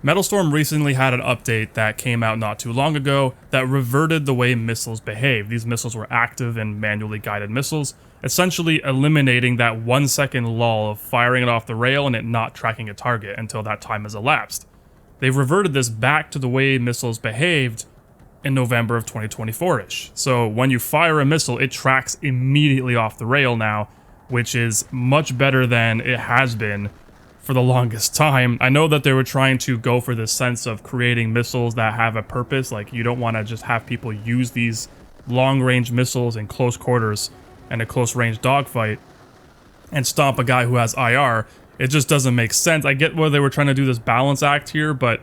Metalstorm recently had an update that came out not too long ago that reverted the way missiles behave. These missiles were active and manually guided missiles, essentially eliminating that 1 second lull of firing it off the rail and it not tracking a target until that time has elapsed. They've reverted this back to the way missiles behaved in November of 2024-ish. So when you fire a missile, it tracks immediately off the rail now, which is much better than it has been for the longest time. I know that they were trying to go for this sense of creating missiles that have a purpose. Like, you don't want to just have people use these long-range missiles in close quarters and a close-range dogfight and stomp a guy who has IR. It just doesn't make sense. I get where they were trying to do this balance act here, but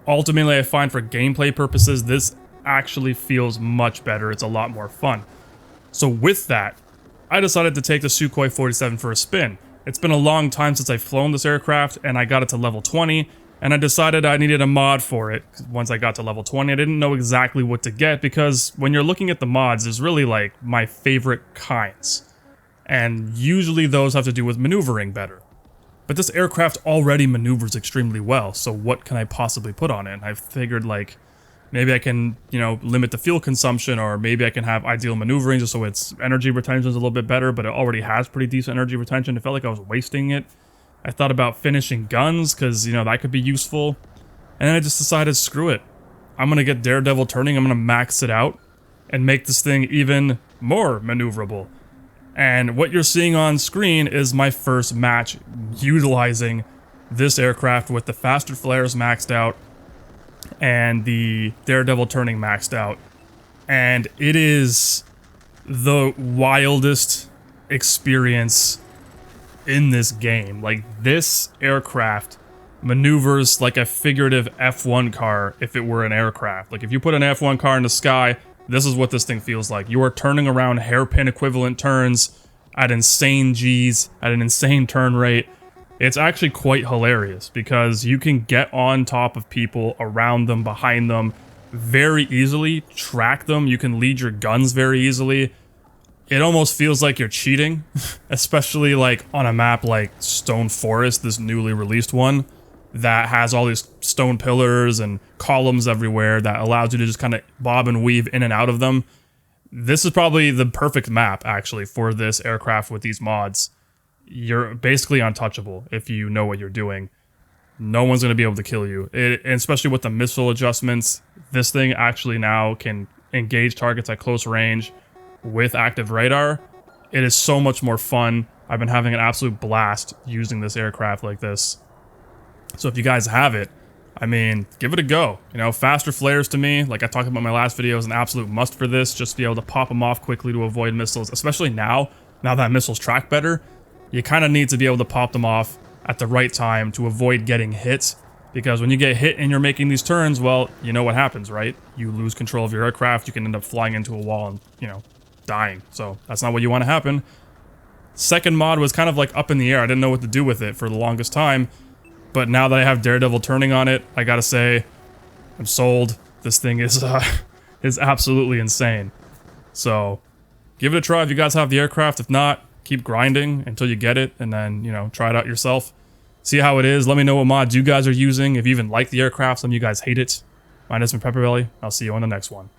ultimately I find for gameplay purposes, this actually feels much better. It's a lot more fun. So with that, I decided to take the Su-47 for a spin. It's been a long time since I've flown this aircraft, and I got it to level 20, and I decided I needed a mod for it. Once I got to level 20, I didn't know exactly what to get, because when you're looking at the mods, there's really like my favorite kinds. And usually those have to do with maneuvering better. But this aircraft already maneuvers extremely well, so what can I possibly put on it? And I figured, like, maybe I can, limit the fuel consumption, or maybe I can have ideal maneuvering just so its energy retention is a little bit better, but it already has pretty decent energy retention. It felt like I was wasting it. I thought about finishing guns, because, that could be useful. And then I just decided, screw it. I'm going to get Daredevil turning, I'm going to max it out, and make this thing even more maneuverable. And what you're seeing on screen is my first match utilizing this aircraft with the faster flares maxed out and the Daredevil turning maxed out. And it is the wildest experience in this game. Like, this aircraft maneuvers like a figurative F1 car if it were an aircraft. Like, if you put an F1 car in the sky, this is what this thing feels like. You are turning around hairpin equivalent turns at insane Gs, at an insane turn rate. It's actually quite hilarious because you can get on top of people, around them, behind them very easily, track them. You can lead your guns very easily. It almost feels like you're cheating, especially like on a map like Stone Forest, this newly released one that has all these stone pillars and columns everywhere that allows you to just kind of bob and weave in and out of them. This is probably the perfect map, actually, for this aircraft with these mods. You're basically untouchable if you know what you're doing. No one's going to be able to kill you. And especially with the missile adjustments, this thing actually now can engage targets at close range with active radar. It is so much more fun. I've been having an absolute blast using this aircraft like this. So if you guys have it, I mean, give it a go. Faster flares to me, like I talked about in my last video, is an absolute must for this. Just to be able to pop them off quickly to avoid missiles, especially now that missiles track better. You kind of need to be able to pop them off at the right time to avoid getting hit. Because when you get hit and you're making these turns, well, you know what happens, right? You lose control of your aircraft, you can end up flying into a wall and, dying. So that's not what you want to happen. Second mod was kind of like up in the air. I didn't know what to do with it for the longest time. But now that I have Daredevil turning on it, I gotta say, I'm sold. This thing is absolutely insane. So, give it a try if you guys have the aircraft. If not, keep grinding until you get it, and then, try it out yourself. See how it is. Let me know what mods you guys are using. If you even like the aircraft, some of you guys hate it. My name's been PepperBelly. I'll see you on the next one.